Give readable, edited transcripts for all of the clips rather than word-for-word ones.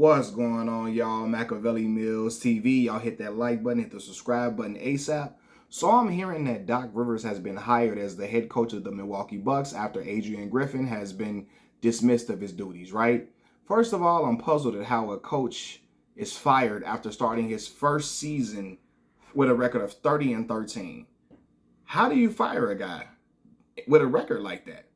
What's going on, y'all? Machiavelli Mills TV. Y'all hit that like button, hit the subscribe button ASAP. So I'm hearing that Doc Rivers has been hired as the head coach of the Milwaukee Bucks after Adrian Griffin has been dismissed of his duties, right? First of all, I'm puzzled at how a coach is fired after starting his first season with a record of 30-13. How do you fire a guy with a record like that?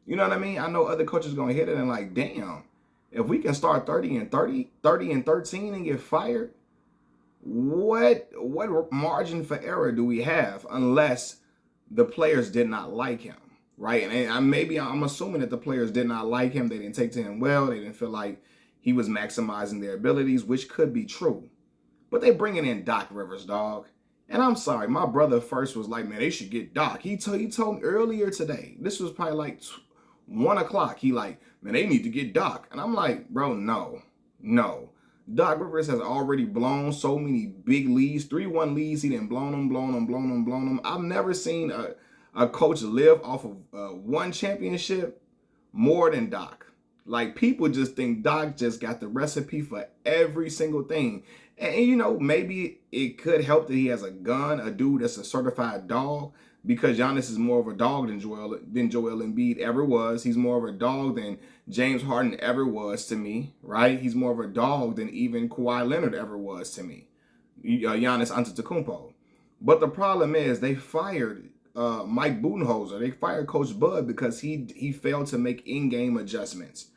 You know what I mean? I know other coaches going to hit it and like, damn, if we can start 30-13 and get fired, what margin for error do we have unless the players did not like him, right? And I'm assuming that the players did not like him. They didn't take to him well. They didn't feel like he was maximizing their abilities, which could be true. But they bringing in Doc Rivers, dog. And I'm sorry, my brother first was like, man, they should get Doc. He told me earlier today, this was probably like 1 o'clock. He like, man, they need to get Doc. And I'm like, bro, no. Doc Rivers has already blown so many big leads, 3-1 leads. He didn't blown them. I've never seen a coach live off of one championship more than Doc. Like, people just think Doc just got the recipe for every single thing. And you know, maybe it could help that he has a gun, a dude that's a certified dog, because Giannis is more of a dog than Joel Embiid ever was. He's more of a dog than James Harden ever was to me, right? He's more of a dog than even Kawhi Leonard ever was to me, Giannis Antetokounmpo. But the problem is they fired Mike Budenholzer. They fired Coach Bud because he failed to make in-game adjustments.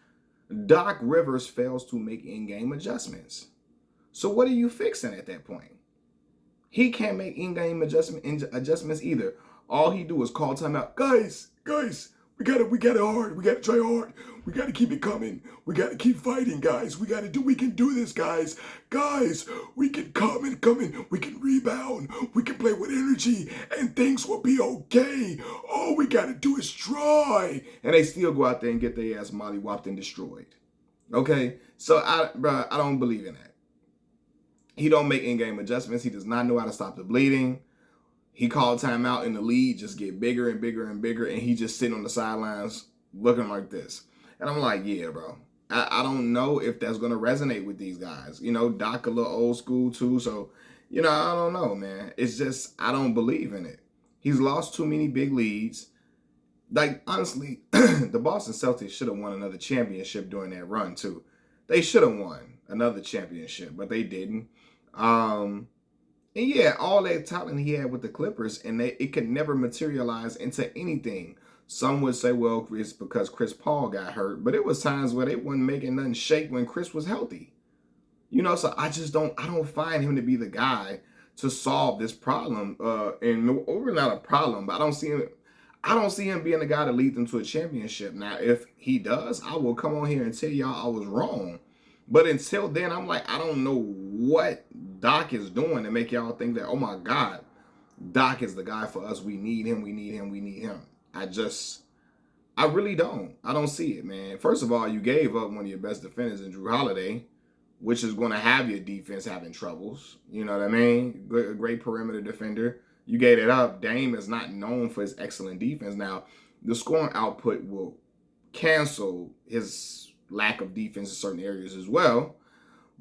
Doc Rivers fails to make in-game adjustments. So what are you fixing at that point? He can't make in-game adjustments either. All he do is call timeout. Guys, we got it hard. We got to try hard. We got to keep it coming. We got to keep fighting, guys. We can do this, guys. Guys, we can come in. We can rebound. We can play with energy and things will be okay. All we got to do is try. And they still go out there and get their ass mollywopped and destroyed. Okay? So, I don't believe in that. He don't make in-game adjustments. He does not know how to stop the bleeding. He called timeout and the lead just get bigger and bigger and bigger, and he just sitting on the sidelines looking like this. And I'm like, yeah, bro. I don't know if that's going to resonate with these guys. You know, Doc a little old school too, so, you know, I don't know, man. It's just, I don't believe in it. He's lost too many big leads. Like, honestly, the Boston Celtics should have won another championship during that run too. They should have won another championship, but they didn't. And yeah, all that talent he had with the Clippers, and it could never materialize into anything. Some would say, well, it's because Chris Paul got hurt, but it was times where they wasn't making nothing shake when Chris was healthy. You know, so I don't find him to be the guy to solve this problem. And over not a problem, but I don't see him being the guy to lead them to a championship. Now, if he does, I will come on here and tell y'all I was wrong. But until then, I'm like, I don't know what Doc is doing to make y'all think that, oh my God, Doc is the guy for us. We need him. I really don't. I don't see it, man. First of all, you gave up one of your best defenders in Drew Holiday, which is going to have your defense having troubles. You know what I mean? Great perimeter defender. You gave it up. Dame is not known for his excellent defense. Now, the scoring output will cancel his lack of defense in certain areas as well.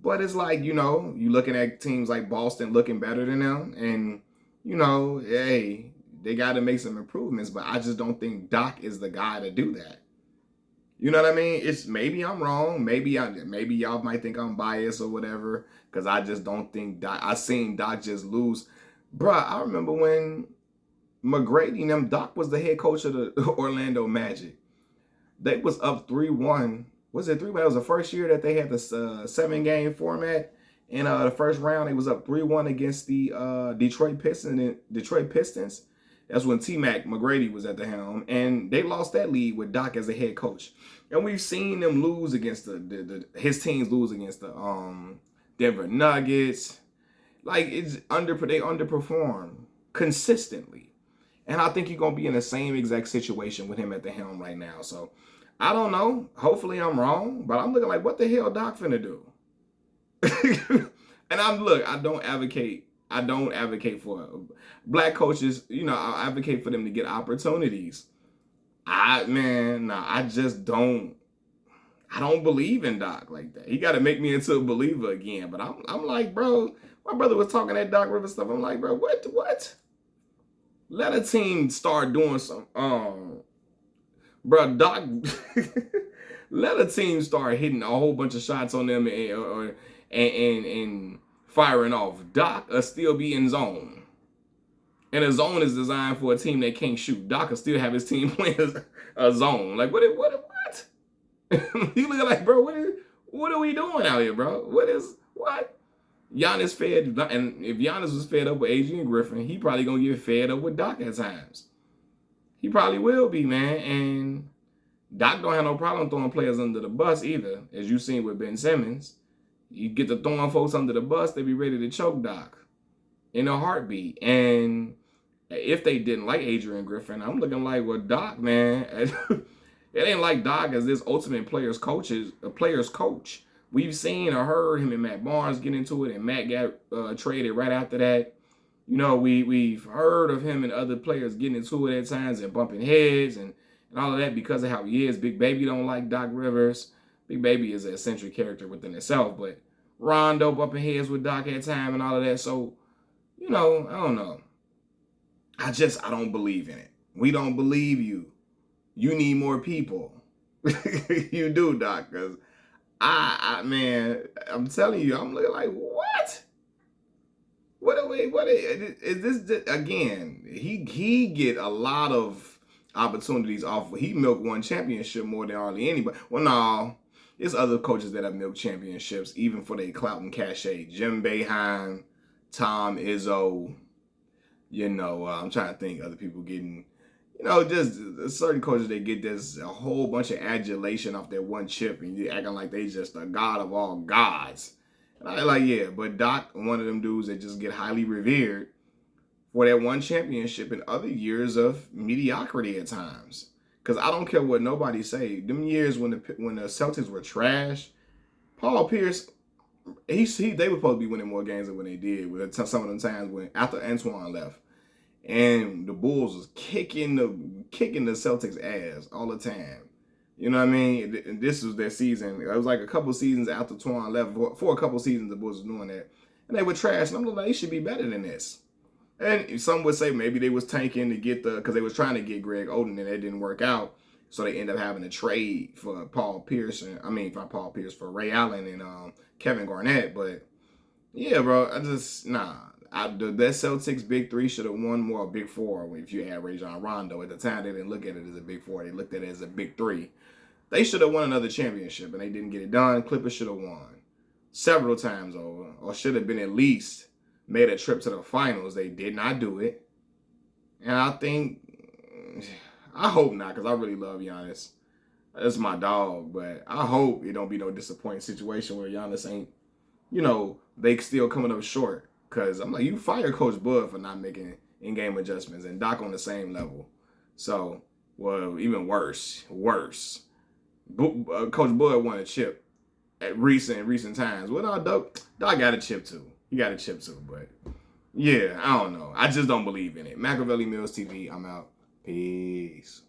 But it's like, you know, you looking at teams like Boston looking better than them. And, you know, hey, they got to make some improvements. But I just don't think Doc is the guy to do that. You know what I mean? It's maybe I'm wrong. Maybe y'all might think I'm biased or whatever. Because I just don't think Doc. I seen Doc just lose. Bruh, I remember when McGrady and them, Doc was the head coach of the Orlando Magic. They was up 3-1. Was it 3-1? It was the first year that they had this 7-game format. In the first round, they was up 3-1 against the Detroit Pistons. That's when T-Mac McGrady was at the helm. And they lost that lead with Doc as a head coach. And we've seen them lose against his teams lose against the Denver Nuggets. Like, they underperform consistently. And I think you're going to be in the same exact situation with him at the helm right now. So, I don't know. Hopefully I'm wrong. But I'm looking like, what the hell Doc finna do? And I don't advocate for black coaches. You know, I advocate for them to get opportunities. I just don't I don't believe in Doc like that. He got to make me into a believer again. But I'm like, bro, my brother was talking that Doc Rivers stuff. I'm like, bro, what? Let a team start doing some, bro, Doc, let a team start hitting a whole bunch of shots on them and firing off. Doc will still be in zone. And a zone is designed for a team that can't shoot. Doc will still have his team playing a zone. Like, what? You look like, bro, what are we doing out here, bro? What? Giannis fed, and if Giannis was fed up with Adrian Griffin, he probably gonna get fed up with Doc at times. He probably will be, man. And Doc don't have no problem throwing players under the bus either, as you seen with Ben Simmons. You get to throwing folks under the bus, they be ready to choke Doc in a heartbeat. And if they didn't like Adrian Griffin, I'm looking like, well, Doc, man, it ain't like Doc as this ultimate player's coach. We've seen or heard him and Matt Barnes get into it, and Matt got traded right after that. You know, we've heard of him and other players getting into it at times and bumping heads and all of that because of how he is. Big Baby don't like Doc Rivers. Big Baby is an eccentric character within itself, but Rondo bumping heads with Doc at time and all of that. So, you know, I don't know. I don't believe in it. We don't believe you. You need more people. You do, Doc, because man, I'm telling you, I'm looking like, what? What is this again? He get a lot of opportunities off. He milked one championship more than hardly anybody. Well, no, there's other coaches that have milked championships, even for their clout and cachet. Jim Boeheim, Tom Izzo. You know, I'm trying to think other people getting, you know, just certain coaches, they get this a whole bunch of adulation off that one chip and you acting like they just a god of all gods. And I like, yeah, but Doc, one of them dudes that just get highly revered for that one championship and other years of mediocrity at times. Because I don't care what nobody say. Them years when the Celtics were trash, Paul Pierce, they were supposed to be winning more games than when they did. With some of them times when after Antoine left. And the Bulls was kicking the Celtics' ass all the time. You know what I mean? This was their season. It was like a couple seasons after Twan left. For a couple seasons, the Bulls was doing that. And they were trash. And I'm like, they should be better than this. And some would say maybe they was tanking to get because they was trying to get Greg Oden and that didn't work out. So they ended up having to trade for for Ray Allen and Kevin Garnett. But yeah, bro, that Celtics big three should have won more, big four if you add Rajon Rondo. At the time, they didn't look at it as a big four. They looked at it as a big three. They should have won another championship, and they didn't get it done. Clippers should have won several times over, or should have been at least made a trip to the finals. They did not do it. And I hope not, because I really love Giannis. That's my dog, but I hope it don't be no disappointing situation where Giannis ain't, you know, they still coming up short. Because I'm like, you fire Coach Bud for not making in-game adjustments and Doc on the same level. So, well, even worse. Coach Bud won a chip at recent times. Well, no, Doc got a chip too. He got a chip too, but yeah, I don't know. I just don't believe in it. Machiavelli Mills TV, I'm out. Peace.